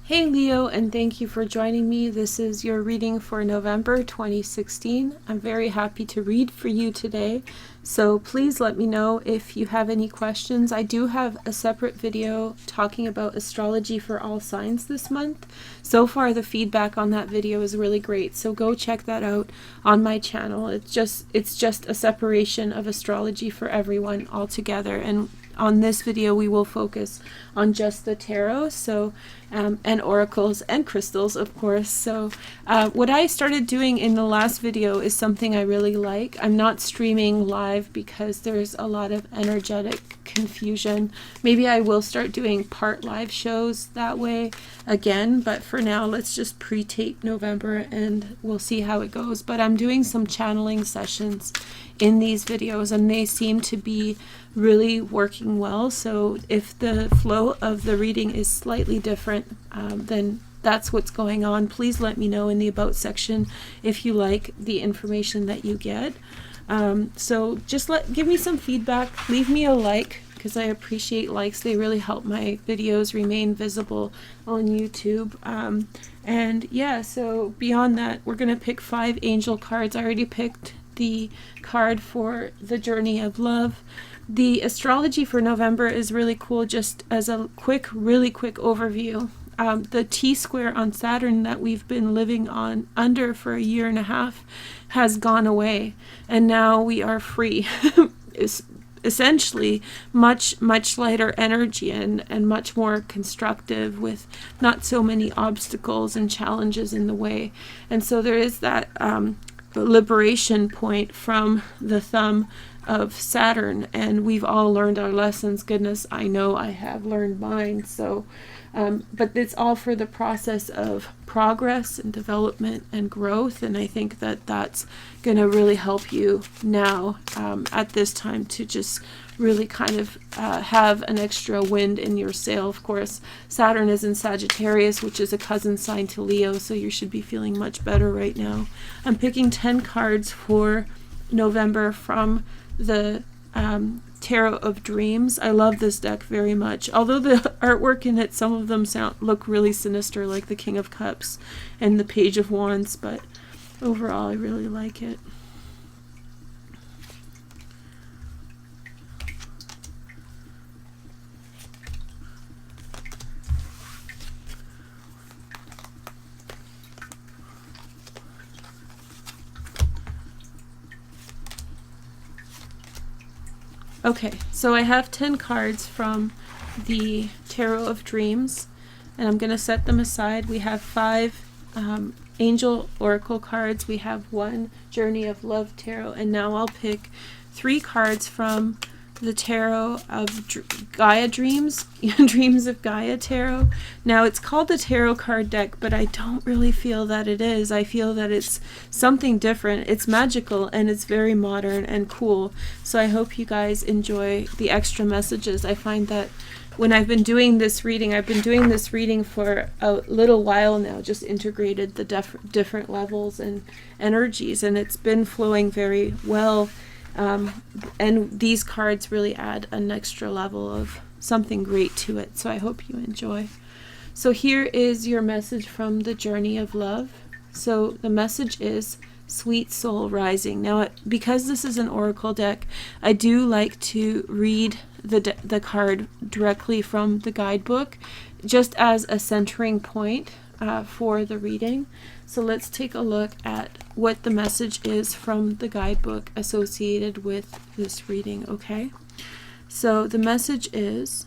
Hey Leo, and thank you for joining me. This is your reading for November 2016. I'm very happy to read for you today, so please let me know if you have any questions. I do have a separate video talking about astrology for all signs this month. So far the feedback on that video is really great, so go check that out on my channel. It's just a separation of astrology for everyone all together, and on this video we will focus on just the tarot, and oracles and crystals, of course. So what I started doing in the last video is something I really like. I'm not streaming live because there's a lot of energetic confusion. Maybe I will start doing part live shows that way again, but for now let's just pre-tape November and we'll see how it goes. But I'm doing some channeling sessions in these videos and they seem to be really working well. So if the flow of the reading is slightly different, then that's what's going on. Please let me know in the about section if you like the information that you get. So just give me some feedback, leave me a like, because I appreciate likes. They really help my videos remain visible on YouTube. And yeah, so beyond that, we're going to pick 5 angel cards. I already picked the card for the Journey of Love. The astrology for November is really cool. Just as a really quick overview, the T-square on Saturn that we've been living under for a year and a half has gone away, and now we are free. It's essentially much lighter energy and much more constructive, with not so many obstacles and challenges in the way. And so there is that liberation point from the thumb of Saturn, and we've all learned our lessons. Goodness, I know I have learned mine. So but it's all for the process of progress and development and growth, and I think that that's going to really help you now at this time to just really kind of have an extra wind in your sail. Of course, Saturn is in Sagittarius, which is a cousin sign to Leo, so you should be feeling much better right now. I'm picking 10 cards for November from the Tarot of Dreams. I love this deck very much, although the artwork in it, some of them look really sinister, like the King of Cups and the Page of Wands, but overall I really like it. Okay, so I have 10 cards from the Tarot of Dreams, and I'm going to set them aside. We have 5 Angel Oracle cards. We have 1 Journey of Love Tarot, and now I'll pick 3 cards from the Tarot of Gaia Dreams, Dreams of Gaia Tarot. Now it's called the Tarot card deck, but I don't really feel that it is. I feel that it's something different. It's magical and it's very modern and cool. So I hope you guys enjoy the extra messages. I find that when I've been doing this reading, I've been doing this reading for a little while now, just integrated the different levels and energies, and it's been flowing very well. And these cards really add an extra level of something great to it, so I hope you enjoy. So here is your message from the Journey of Love. So the message is Sweet Soul Rising. Now, because this is an oracle deck, I do like to read the card directly from the guidebook, just as a centering point for the reading. So let's take a look at what the message is from the guidebook associated with this reading, okay? So the message is,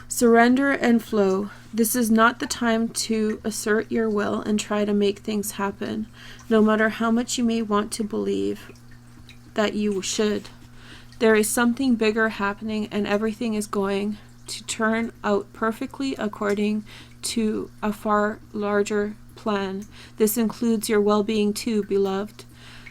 surrender and flow. This is not the time to assert your will and try to make things happen, no matter how much you may want to believe that you should. There is something bigger happening, and everything is going to turn out perfectly according to a far larger plan. This includes your well-being too, beloved.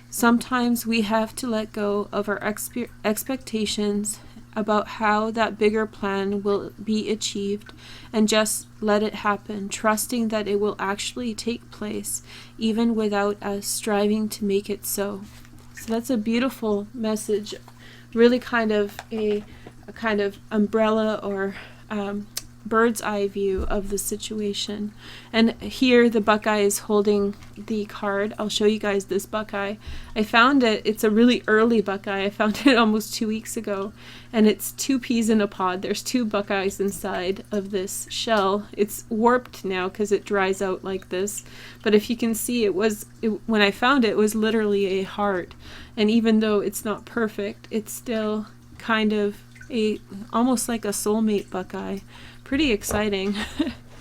Sometimes we have to let go of our expectations about how that bigger plan will be achieved and just let it happen, trusting that it will actually take place even without us striving to make it so. So that's a beautiful message, really kind of a kind of umbrella or bird's eye view of the situation. And here the Buckeye is holding the card. I'll show you guys this Buckeye. I found it. It's a really early Buckeye. I found it almost 2 weeks ago. And it's 2 peas in a pod. There's 2 Buckeyes inside of this shell. It's warped now because it dries out like this. But if you can see, when I found it, it was literally a heart. And even though it's not perfect, it's still kind of almost like a soulmate Buckeye. Pretty exciting.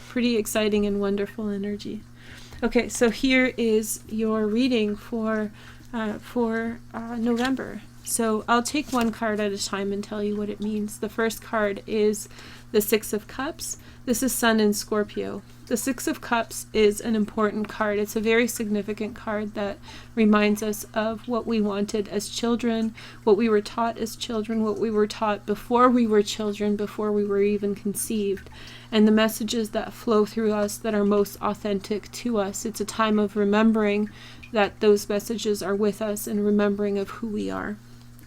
Pretty exciting and wonderful energy. Okay, so here is your reading for November. So I'll take one card at a time and tell you what it means. The first card is the Six of Cups. This is Sun in Scorpio. The Six of Cups is an important card. It's a very significant card that reminds us of what we wanted as children, what we were taught as children, what we were taught before we were children, before we were even conceived, and the messages that flow through us that are most authentic to us. It's a time of remembering that those messages are with us and remembering of who we are.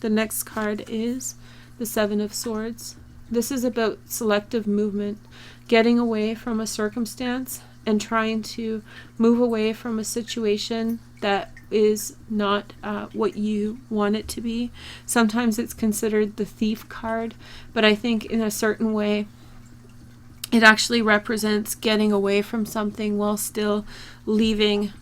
The next card is the Seven of Swords. This is about selective movement, getting away from a circumstance and trying to move away from a situation that is not what you want it to be. Sometimes it's considered the Thief card, but I think in a certain way it actually represents getting away from something while still leaving,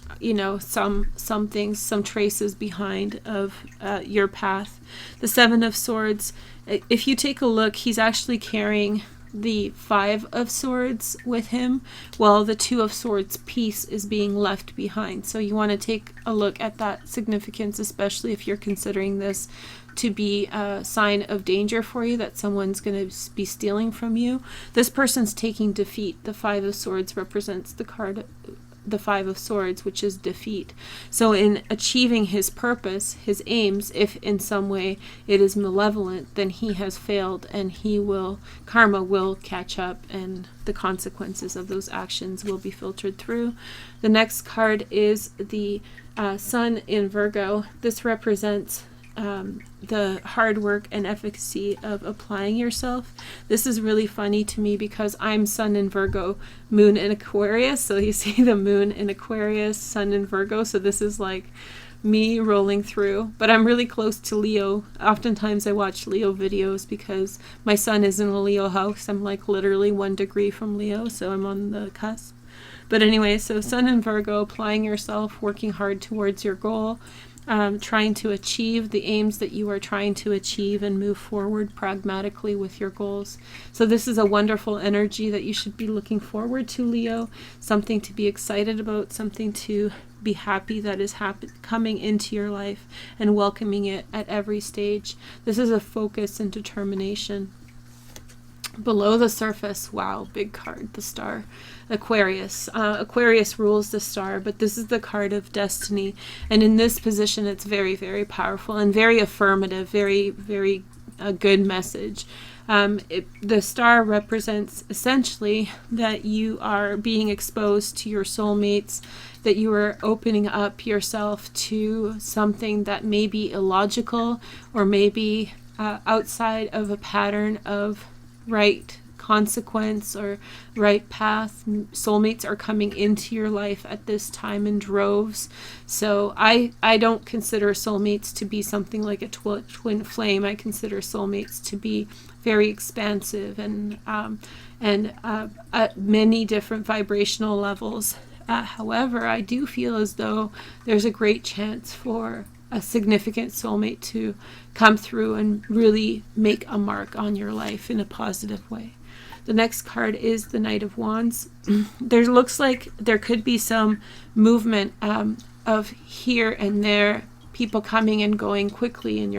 some things, some traces behind of your path. The Seven of Swords, if you take a look, he's actually carrying the Five of Swords with him, while the Two of Swords piece is being left behind. So you want to take a look at that significance, especially if you're considering this to be a sign of danger for you, that someone's going to be stealing from you. This person's taking defeat. The Five of Swords represents the card, the Five of Swords, which is defeat. So in achieving his purpose, his aims, if in some way it is malevolent, then he has failed, and karma will catch up, and the consequences of those actions will be filtered through. The next card is the Sun in Virgo. This represents the hard work and efficacy of applying yourself. This is really funny to me because I'm Sun in Virgo, Moon in Aquarius. So you see the Moon in Aquarius, Sun in Virgo. So this is like me rolling through. But I'm really close to Leo. Oftentimes I watch Leo videos because my Sun is in the Leo house. I'm like literally 1 degree from Leo, so I'm on the cusp. But anyway, so Sun in Virgo, applying yourself, working hard towards your goal, trying to achieve the aims that you are trying to achieve and move forward pragmatically with your goals. So this is a wonderful energy that you should be looking forward to, Leo. Something to be excited about, something to be happy that is coming into your life and welcoming it at every stage. This is a focus and determination. Below the surface, wow, big card, the Star. Aquarius. Aquarius rules the Star, but this is the card of destiny. And in this position, it's very, very powerful and very affirmative, very, very good message. The Star represents essentially that you are being exposed to your soulmates, that you are opening up yourself to something that may be illogical or maybe outside of a pattern of right consequence or right path. Soulmates are coming into your life at this time in droves. So I don't consider soulmates to be something like a twin flame. I consider soulmates to be very expansive and at many different vibrational levels. However, I do feel as though there's a great chance for a significant soulmate to come through and really make a mark on your life in a positive way. The next card is the Knight of Wands. There looks like there could be some movement of here and there, people coming and going quickly in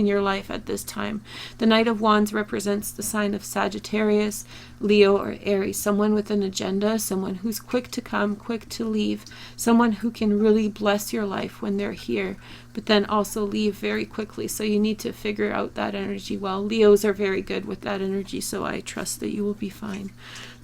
your life at this time. The Knight of Wands represents the sign of Sagittarius, Leo, or Aries. Someone with an agenda, someone who's quick to come, quick to leave, someone who can really bless your life when they're here, but then also leave very quickly. So you need to figure out that energy well. Leos are very good with that energy, so I trust that you will be fine.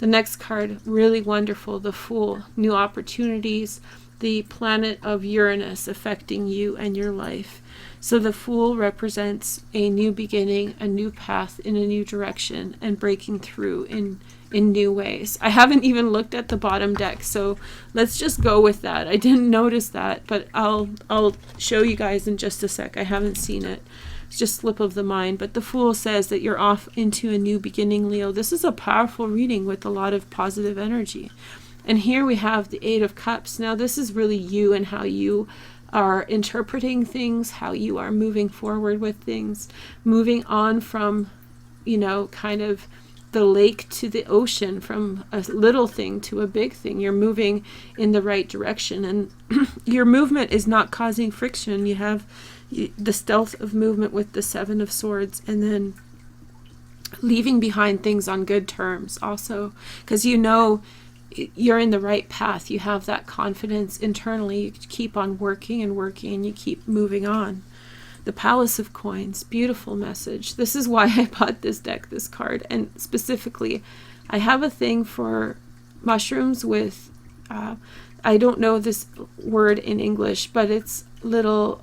The next card, really wonderful, the Fool. New opportunities, the planet of Uranus affecting you and your life. So the Fool represents a new beginning, a new path in a new direction, and breaking through in in new ways. I haven't even looked at the bottom deck, so let's just go with that. I didn't notice that, but I'll show you guys in just a sec. I haven't seen it. It's just slip of the mind. But the Fool says that you're off into a new beginning, Leo. This is a powerful reading with a lot of positive energy. And here we have the Eight of Cups. Now this is really you and how you are interpreting things, how you are moving forward with things, moving on from, you know, kind of the lake to the ocean, from a little thing to a big thing. You're moving in the right direction, and your movement is not causing friction. You have the stealth of movement with the Seven of Swords, and then leaving behind things on good terms also, because you know you're in the right path. You have that confidence internally. You keep on working and working, and you keep moving on. The Palace of Coins, beautiful message. This is why I bought this deck, this card, and specifically I have a thing for mushrooms with I don't know this word in English, but it's little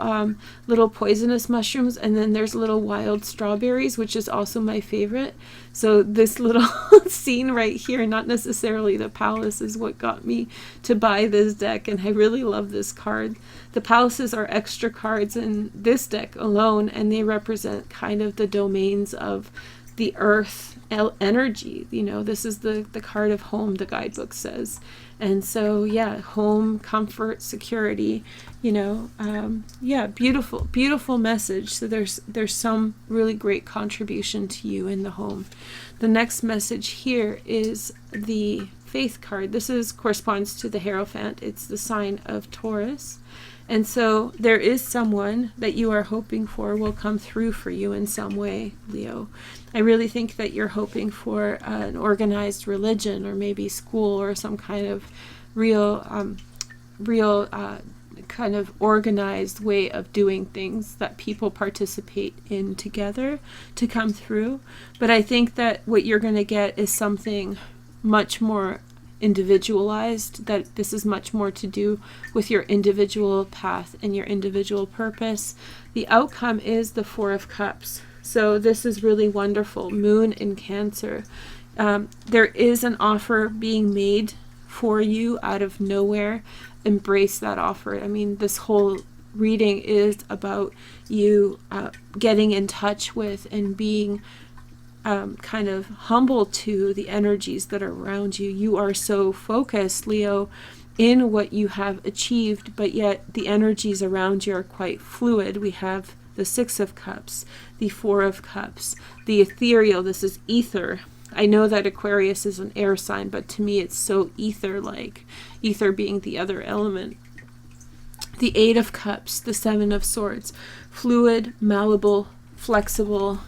poisonous mushrooms, and then there's little wild strawberries, which is also my favorite. So this little scene right here, not necessarily the palace, is what got me to buy this deck, and I really love this card. The palaces are extra cards in this deck alone, and they represent kind of the domains of the earth energy. You know, this is the card of home, the guidebook says. And so, yeah, home, comfort, security, you know, yeah, beautiful message. So there's some really great contribution to you in the home. The next message here is the Faith card. This corresponds to the Hierophant. It's the sign of Taurus. And so there is someone that you are hoping for will come through for you in some way, Leo. I really think that you're hoping for an organized religion, or maybe school, or some kind of real kind of organized way of doing things that people participate in together to come through. But I think that what you're going to get is something much more individualized, that this is much more to do with your individual path and your individual purpose. The outcome is the Four of Cups. So this is really wonderful. Moon in Cancer. There is an offer being made for you out of nowhere. Embrace that offer. I mean, this whole reading is about you getting in touch with and being kind of humble to the energies that are around you. You are so focused, Leo, in what you have achieved, but yet the energies around you are quite fluid. We have the Six of Cups, the Four of Cups, the ethereal. This is ether. I know that Aquarius is an air sign, but to me it's so ether-like, ether being the other element. The Eight of Cups, the Seven of Swords, fluid, malleable, flexible,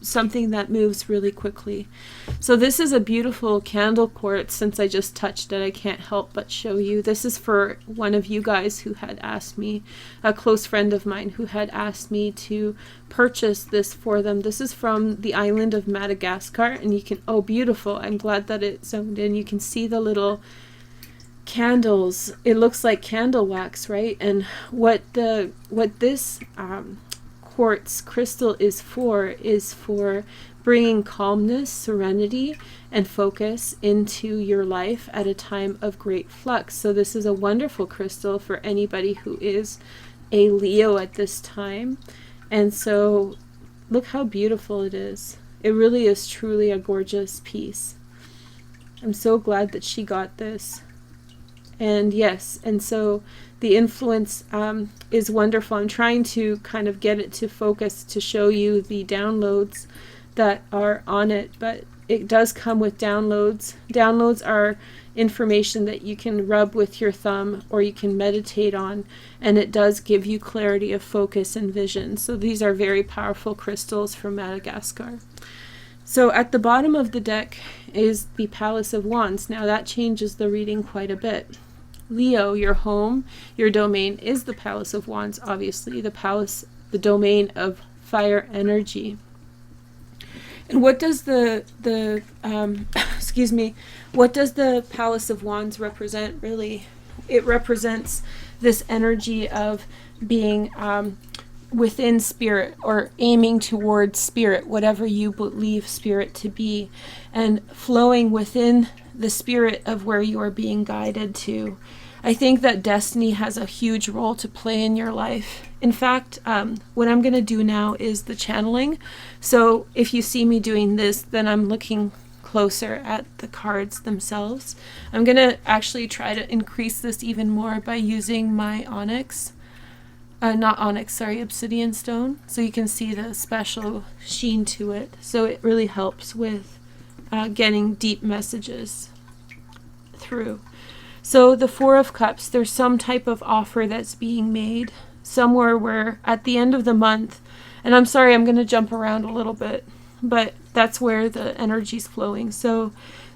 something that moves really quickly. So this is a beautiful candle quartz. Since I just touched it, I can't help but show you. This is for one of you guys who had asked me, a close friend of mine who had asked me to purchase this for them. This is from the island of Madagascar, and you can, oh, beautiful. I'm glad that it zoomed in. You can see the little candles. It looks like candle wax, right? And what this quartz crystal is for bringing calmness, serenity, and focus into your life at a time of great flux. So this is a wonderful crystal for anybody who is a Leo at this time. And so look how beautiful it is. It really is truly a gorgeous piece. I'm so glad that she got this. And yes, and so the influence is wonderful. I'm trying to kind of get it to focus to show you the downloads that are on it, but it does come with downloads. Downloads are information that you can rub with your thumb or you can meditate on, and it does give you clarity of focus and vision. So these are very powerful crystals from Madagascar. So at the bottom of the deck is the Palace of Wands. Now that changes the reading quite a bit. Leo, your home, your domain is the Palace of Wands, obviously. The domain of fire energy. And what does the what does the Palace of Wands represent, really? It represents this energy of being within spirit, or aiming towards spirit, whatever you believe spirit to be, and flowing within the spirit of where you are being guided to. I think that destiny has a huge role to play in your life. In fact, what I'm going to do now is the channeling. So if you see me doing this, then I'm looking closer at the cards themselves. I'm going to actually try to increase this even more by using my obsidian stone. So you can see the special sheen to it. So it really helps with getting deep messages through. So the Four of Cups, there's some type of offer that's being made somewhere where at the end of the month, and I'm sorry, I'm going to jump around a little bit, but that's where the energy's flowing. So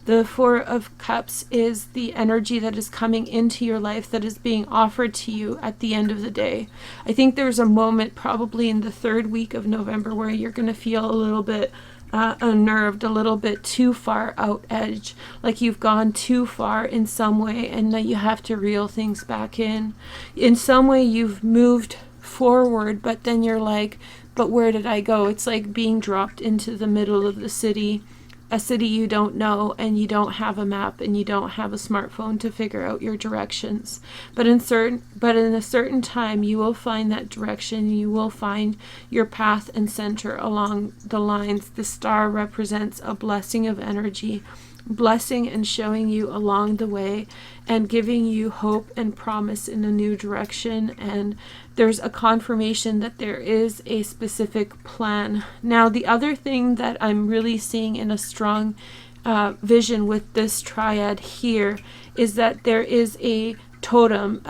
the Four of Cups is the energy that is coming into your life that is being offered to you at the end of the day. I think there's a moment probably in the third week of November where you're going to feel a little bit unnerved, a little bit too far out edge, like you've gone too far in some way and that you have to reel things back in. In some way you've moved forward, but then you're like, but where did I go? It's like being dropped into the middle of the city, a city you don't know, and you don't have a map and you don't have a smartphone to figure out your directions. But in a certain time you will find that direction. You will find your path and center along the lines. The star represents a blessing of energy, blessing and showing you along the way and giving you hope and promise in a new direction. And there's a confirmation that there is a specific plan. Now, the other thing that I'm really seeing in a strong vision with this triad here is that there is a totem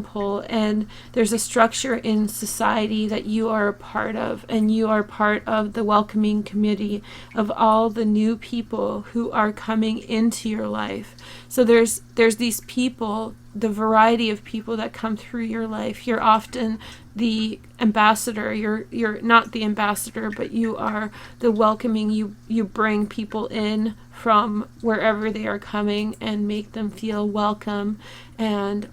pole, and there's a structure in society that you are a part of, and you are part of the welcoming committee of all the new people who are coming into your life. So there's these people, the variety of people that come through your life. You're often the ambassador. You're not the ambassador, but you are the welcoming. You bring people in from wherever they are coming and make them feel welcome and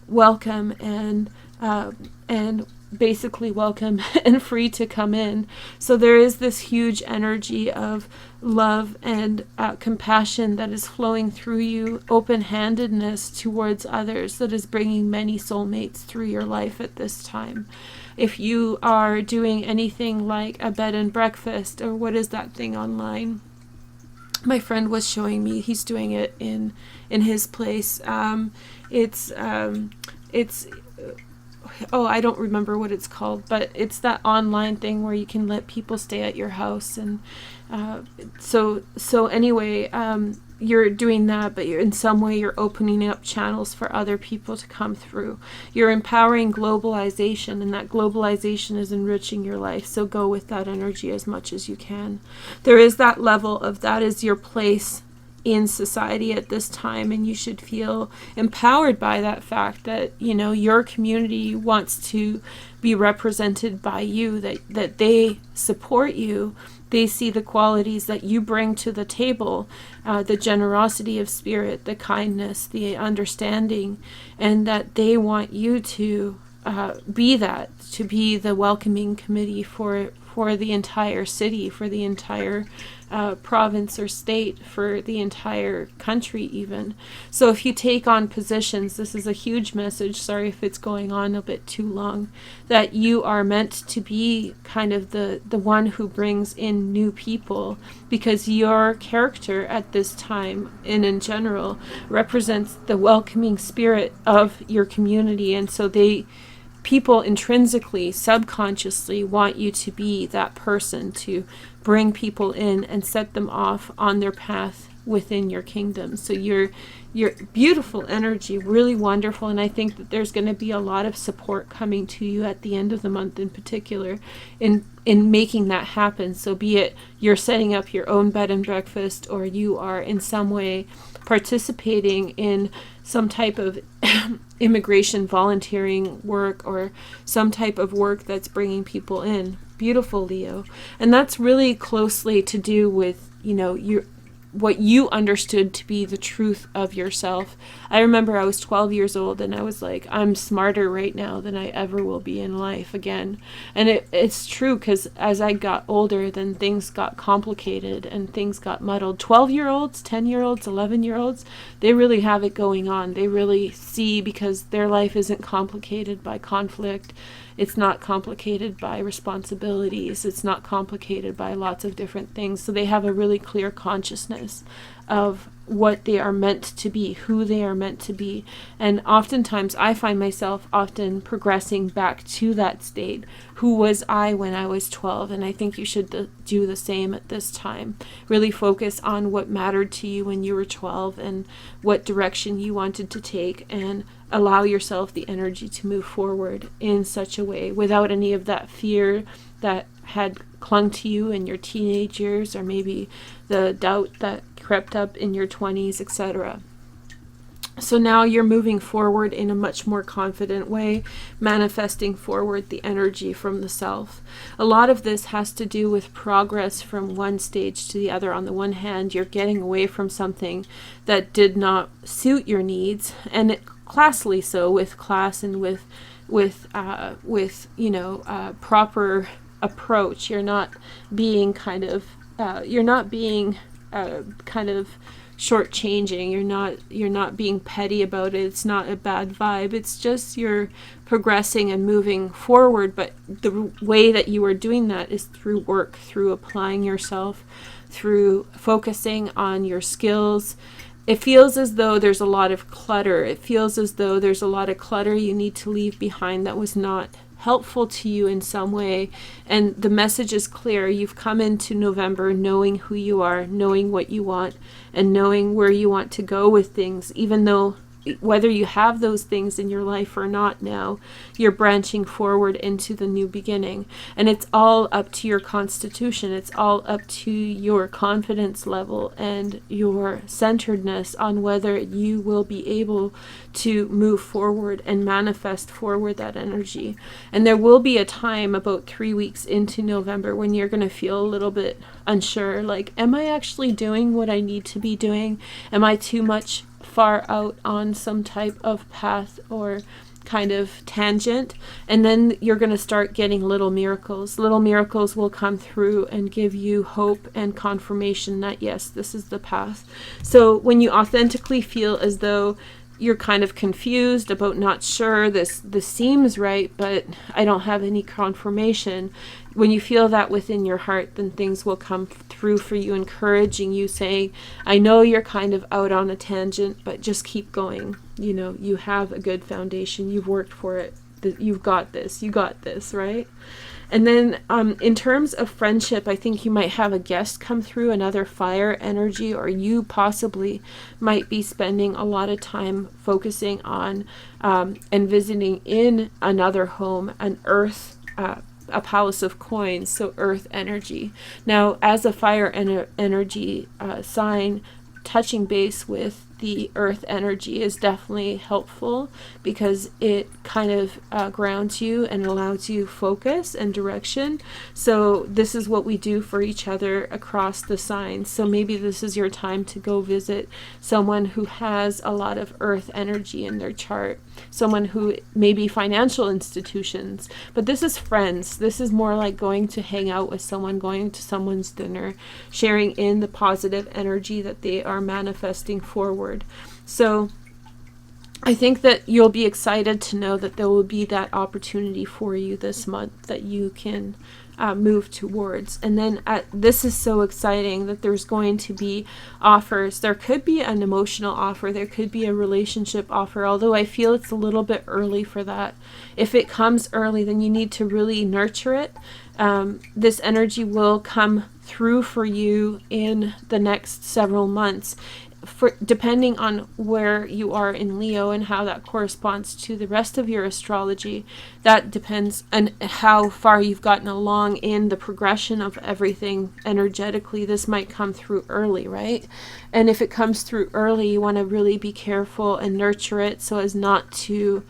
basically welcome and free to come in. So there is this huge energy of love and compassion that is flowing through you, open-handedness towards others that is bringing many soulmates through your life at this time. If you are doing anything like a bed and breakfast, or what is that thing online? My friend was showing me, he's doing it in his place. It's I don't remember what it's called, but it's that online thing where you can let people stay at your house. And so anyway, you're doing that, but in some way you're opening up channels for other people to come through. You're empowering globalization, and that globalization is enriching your life. So go with that energy as much as you can. There is that level of that is your place in society at this time, and you should feel empowered by that fact that, you know, your community wants to be represented by you, that they support you. They see the qualities that you bring to the table, the generosity of spirit, the kindness, the understanding, and that they want you to be that, to be the welcoming committee for the entire city, for the entire province or state, for the entire country even. So if you take on positions, this is a huge message, sorry if it's going on a bit too long, that you are meant to be kind of the one who brings in new people, because your character at this time and in general represents the welcoming spirit of your community. And so people intrinsically, subconsciously want you to be that person to bring people in and set them off on their path within your kingdom. So your beautiful energy, really wonderful, and I think that there's going to be a lot of support coming to you at the end of the month in particular in making that happen. So be it you're setting up your own bed and breakfast, or you are in some way participating in some type of immigration volunteering work, or some type of work that's bringing people in. Beautiful, Leo. And that's really closely to do with, you know, what you understood to be the truth of yourself. I remember I was 12 years old and I was like, I'm smarter right now than I ever will be in life again. And it's true, because as I got older, then things got complicated and things got muddled. 12-year-olds, 10-year-olds, 11-year-olds, they really have it going on. They really see, because their life isn't complicated by conflict. It's not complicated by responsibilities. It's not complicated by lots of different things. So they have a really clear consciousness of what they are meant to be, who they are meant to be. And oftentimes I find myself often progressing back to that state. Who was I when I was 12? And I think you should do the same at this time. Really focus on what mattered to you when you were 12 and what direction you wanted to take, and allow yourself the energy to move forward in such a way without any of that fear that had clung to you in your teenage years, or maybe the doubt that crept up in your 20s, etc. So now you're moving forward in a much more confident way, manifesting forward the energy from the self. A lot of this has to do with progress from one stage to the other. On the one hand, you're getting away from something that did not suit your needs, and classily so, with class and with proper approach. You're not being kind of shortchanging. You're not being petty about it. It's not a bad vibe. It's just you're progressing and moving forward. But the way that you are doing that is through work, through applying yourself, through focusing on your skills. It feels as though there's a lot of clutter. It feels as though there's a lot of clutter you need to leave behind that was not helpful to you in some way. And the message is clear. You've come into November knowing who you are, knowing what you want, and knowing where you want to go with things, even though whether you have those things in your life or not now, you're branching forward into the new beginning. And it's all up to your constitution. It's all up to your confidence level and your centeredness on whether you will be able to move forward and manifest forward that energy. And there will be a time about 3 weeks into November when you're going to feel a little bit unsure, like, am I actually doing what I need to be doing? Am I too much far out on some type of path or kind of tangent? And then you're going to start getting little miracles. Little miracles will come through and give you hope and confirmation that yes, this is the path. So when you authentically feel as though you're kind of confused about, not sure, this seems right, but I don't have any confirmation. When you feel that within your heart, then things will come through for you, encouraging you, saying, I know you're kind of out on a tangent, but just keep going. You know, you have a good foundation. You've worked for it. You've got this. You got this, right? And then in terms of friendship, I think you might have a guest come through, another fire energy, or you possibly might be spending a lot of time focusing on and visiting in another home, an earth, a palace of coins, so earth energy. Now, as a fire energy sign, touching base with the earth energy is definitely helpful, because it kind of grounds you and allows you focus and direction. So this is what we do for each other across the signs. So maybe this is your time to go visit someone who has a lot of earth energy in their chart, someone who maybe financial institutions, but this is friends. This is more like going to hang out with someone, going to someone's dinner, sharing in the positive energy that they are manifesting forward. So I think that you'll be excited to know that there will be that opportunity for you this month that you can move towards. And then this is so exciting that there's going to be offers. There could be an emotional offer. There could be a relationship offer, although I feel it's a little bit early for that. If it comes early, then you need to really nurture it. This energy will come through for you in the next several months. Depending on where you are in Leo and how that corresponds to the rest of your astrology, that depends on how far you've gotten along in the progression of everything energetically. This might come through early, right? And if it comes through early, you want to really be careful and nurture it so as not to,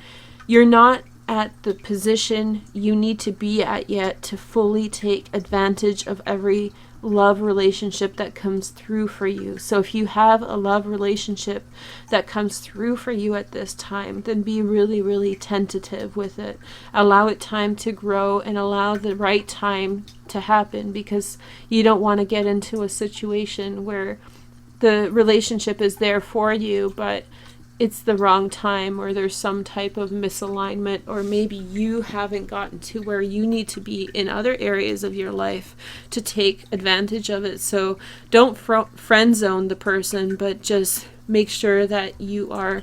you're not at the position you need to be at yet to fully take advantage of every love relationship that comes through for you. So if you have a love relationship that comes through for you at this time, then be really, really tentative with it. Allow it time to grow and allow the right time to happen, because you don't want to get into a situation where the relationship is there for you, but it's the wrong time, or there's some type of misalignment, or maybe you haven't gotten to where you need to be in other areas of your life to take advantage of it. So don't friend zone the person, but just make sure that you are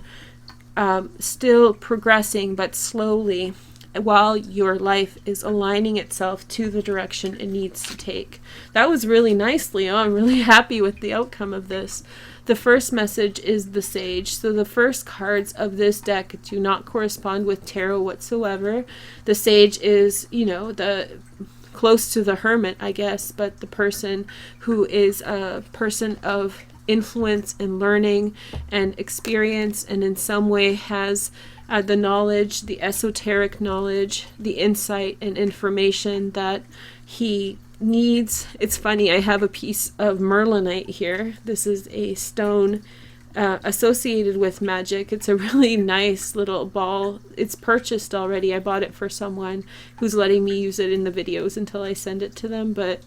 still progressing, but slowly, while your life is aligning itself to the direction it needs to take. That was really nice, Leo. I'm really happy with the outcome of this. The first message is the Sage. So the first cards of this deck do not correspond with tarot whatsoever. The Sage is, the close to the Hermit, I guess, but the person who is a person of influence and learning and experience, and in some way has the knowledge, the esoteric knowledge, the insight and information that he needs. It's funny, I have a piece of merlinite here. This is a stone associated with magic. It's a really nice little ball. It's purchased already. I bought it for someone who's letting me use it in the videos until I send it to them. But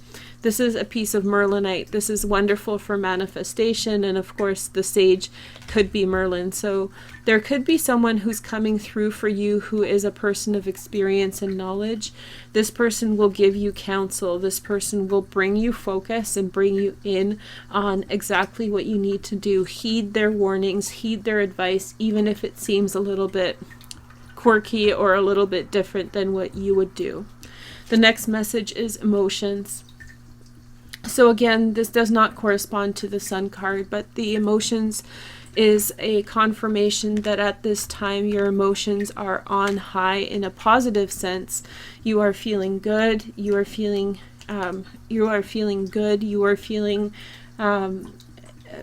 this is a piece of merlinite. This is wonderful for manifestation, and of course the Sage could be Merlin. So there could be someone who's coming through for you who is a person of experience and knowledge. This person will give you counsel. This person will bring you focus and bring you in on exactly what you need to do. Heed their warnings, heed their advice, even if it seems a little bit quirky or a little bit different than what you would do. The next message is emotions. So again, this does not correspond to the Sun card, but the emotions is a confirmation that at this time your emotions are on high in a positive sense. You are feeling good. You are feeling good. You are feeling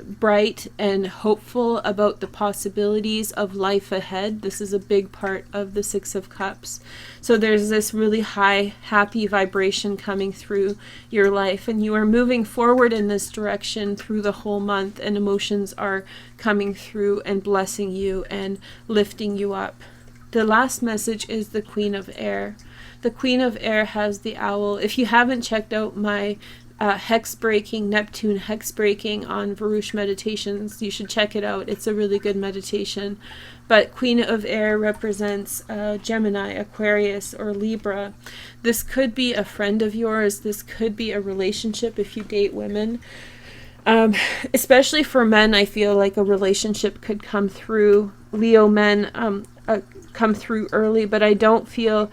bright and hopeful about the possibilities of life ahead. This is a big part of the Six of Cups. So there's this really high, happy vibration coming through your life, and you are moving forward in this direction through the whole month, and emotions are coming through and blessing you and lifting you up. The last message is the Queen of Air. The Queen of Air has the owl. If you haven't checked out my Neptune hex breaking on Veroosh meditations, you should check it out. It's a really good meditation. But Queen of Air represents Gemini, Aquarius, or Libra. This could be a friend of yours. This could be a relationship if you date women. Especially for men, I feel like a relationship could come through. Leo men come through early, but I feel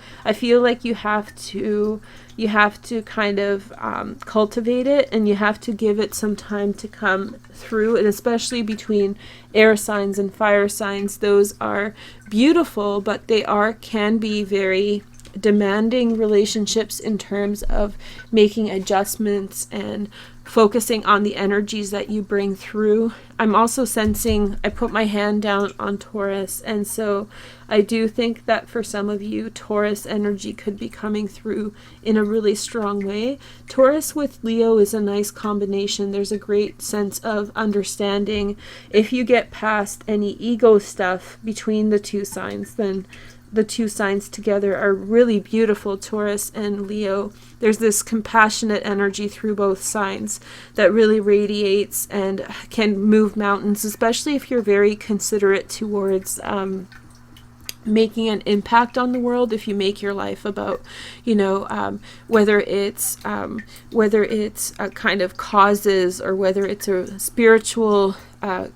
like you have to kind of cultivate it, and you have to give it some time to come through. And especially between air signs and fire signs, those are beautiful, but they can be very demanding relationships in terms of making adjustments and focusing on the energies that you bring through. I'm also sensing, I put my hand down on Taurus, and so I do think that for some of you, Taurus energy could be coming through in a really strong way. Taurus with Leo is a nice combination. There's a great sense of understanding. If you get past any ego stuff between the two signs, then the two signs together are really beautiful, Taurus and Leo. There's this compassionate energy through both signs that really radiates and can move mountains, especially if you're very considerate towards making an impact on the world. If you make your life about, whether it's a kind of causes, or whether it's a spiritual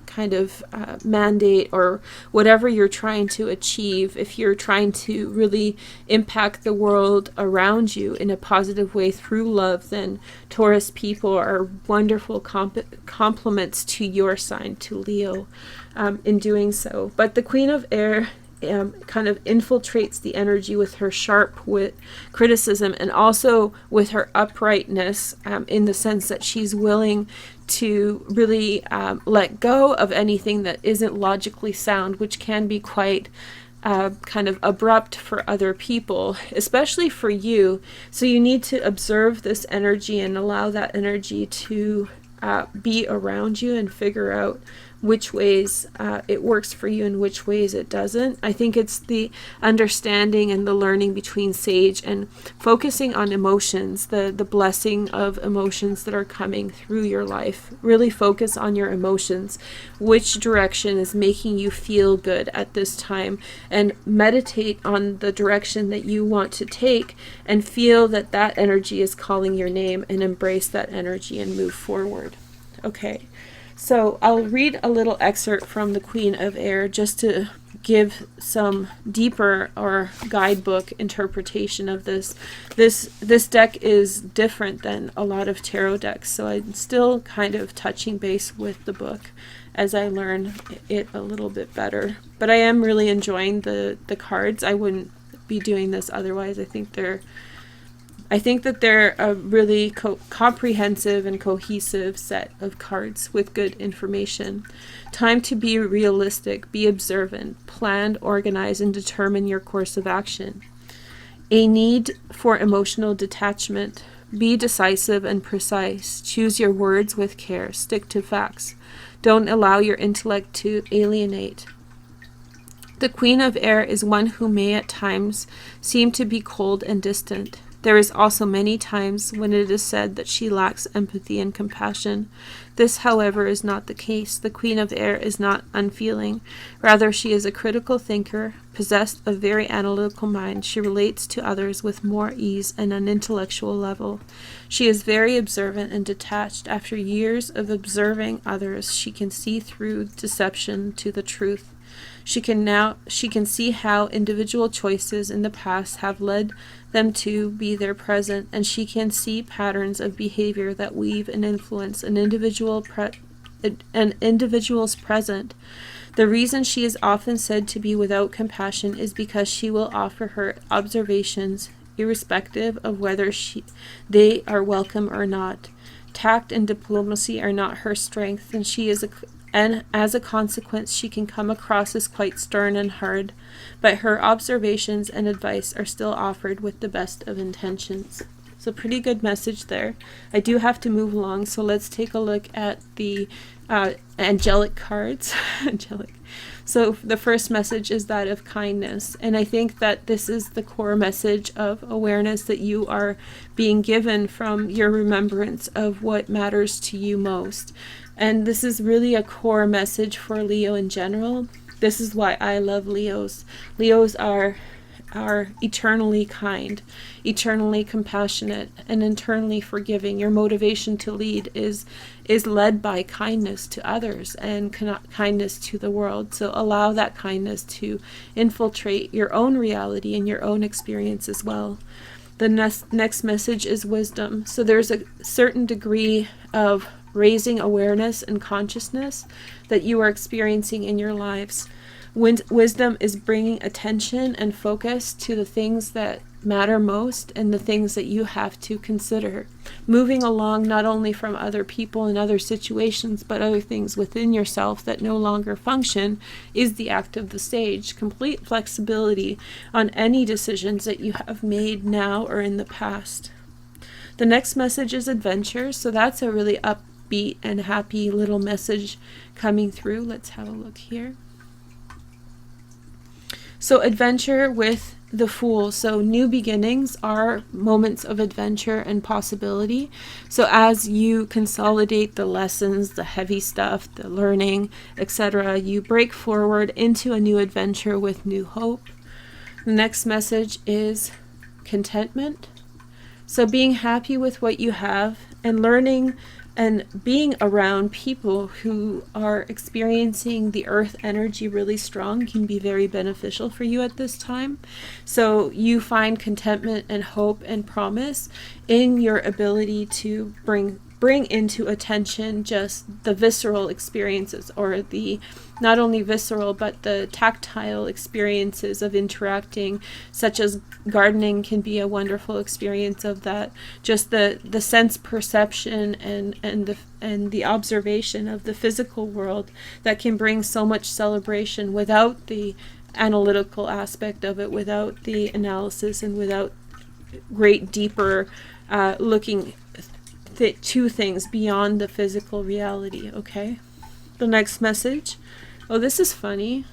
kind of mandate, or whatever you're trying to achieve, if you're trying to really impact the world around you in a positive way through love, then Taurus people are wonderful complements to your sign, to Leo, in doing so. But the Queen of Air kind of infiltrates the energy with her sharp wit, criticism, and also with her uprightness, in the sense that she's willing to really let go of anything that isn't logically sound, which can be quite kind of abrupt for other people, especially for you. So you need to observe this energy and allow that energy to be around you and figure out which ways it works for you and which ways it doesn't. I think it's the understanding and the learning between sage and focusing on emotions, the blessing of emotions that are coming through your life. Really focus on your emotions, which direction is making you feel good at this time, and meditate on the direction that you want to take and feel that that energy is calling your name, and embrace that energy and move forward. Okay. So I'll read a little excerpt from the Queen of Air just to give some deeper or guidebook interpretation of this. This deck is different than a lot of tarot decks, so I'm still kind of touching base with the book as I learn it a little bit better. But I am really enjoying the cards. I wouldn't be doing this otherwise. I think that they're a really comprehensive and cohesive set of cards with good information. Time to be realistic, be observant, plan, organize, and determine your course of action. A need for emotional detachment. Be decisive and precise. Choose your words with care. Stick to facts. Don't allow your intellect to alienate. The Queen of Air is one who may at times seem to be cold and distant. There is also many times when it is said that she lacks empathy and compassion. This, however, is not the case. The Queen of Air is not unfeeling. Rather, she is a critical thinker, possessed of very analytical mind. She relates to others with more ease and an intellectual level. She is very observant and detached. After years of observing others, she can see through deception to the truth. She can see how individual choices in the past have led them to be their present, and she can see patterns of behavior that weave and influence an individual's present. The reason she is often said to be without compassion is because she will offer her observations irrespective of whether they are welcome or not. Tact and diplomacy are not her strength, and as a consequence, she can come across as quite stern and hard, but her observations and advice are still offered with the best of intentions. So pretty good message there. I do have to move along, so let's take a look at the angelic cards. Angelic. So the first message is that of kindness, and I think that this is the core message of awareness that you are being given from your remembrance of what matters to you most. And this is really a core message for Leo in general. This is why I love Leos. Leos are eternally kind, eternally compassionate, and eternally forgiving. Your motivation to lead is led by kindness to others and kindness to the world. So allow that kindness to infiltrate your own reality and your own experience as well. The next message is wisdom. So there's a certain degree of raising awareness and consciousness that you are experiencing in your lives. Wisdom is bringing attention and focus to the things that matter most and the things that you have to consider. Moving along not only from other people and other situations, but other things within yourself that no longer function is the act of the sage. Complete flexibility on any decisions that you have made now or in the past. The next message is adventure. So that's a really upbeat and happy little message coming through. Let's have a look here. So adventure with the Fool. So new beginnings are moments of adventure and possibility. So as you consolidate the lessons, the heavy stuff, the learning, etc., you break forward into a new adventure with new hope. The next message is contentment. So being happy with what you have and learning and being around people who are experiencing the earth energy really strong can be very beneficial for you at this time. So you find contentment and hope and promise in your ability to bring into attention just the visceral experiences, or the not only visceral but the tactile experiences of interacting, such as gardening can be a wonderful experience of that. Just the sense perception and the observation of the physical world that can bring so much celebration without the analytical aspect of it, without the analysis and without great deeper looking to things beyond the physical reality. Okay, the next message. Oh, this is funny.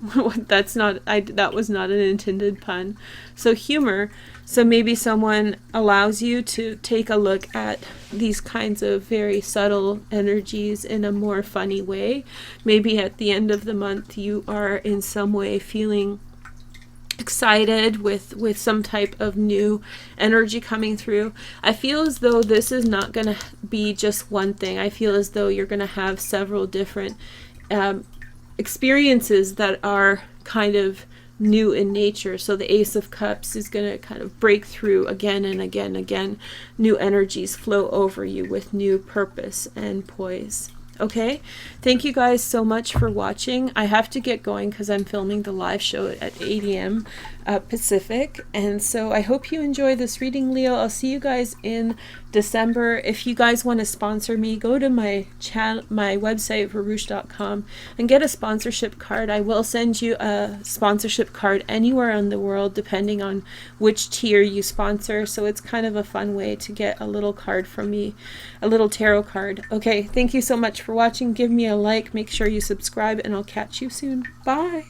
That was not an intended pun. So humor. So maybe someone allows you to take a look at these kinds of very subtle energies in a more funny way. Maybe at the end of the month you are in some way feeling excited with some type of new energy coming through. I feel as though this is not going to be just one thing. I feel as though you're going to have several different experiences that are kind of new in nature. So the Ace of Cups is going to kind of break through again and again and again. New energies flow over you with new purpose and poise. Okay, thank you guys so much for watching. I have to get going because I'm filming the live show at 8 a.m. Pacific, and so I hope you enjoy this reading, Leo. I'll see you guys in December. If you guys want to sponsor me, go to my website, veroosh.com, and get a sponsorship card. I will send you a sponsorship card anywhere in the world, depending on which tier you sponsor. So it's kind of a fun way to get a little card from me, a little tarot card. Okay, thank you so much for watching. Give me a like, make sure you subscribe, and I'll catch you soon. Bye.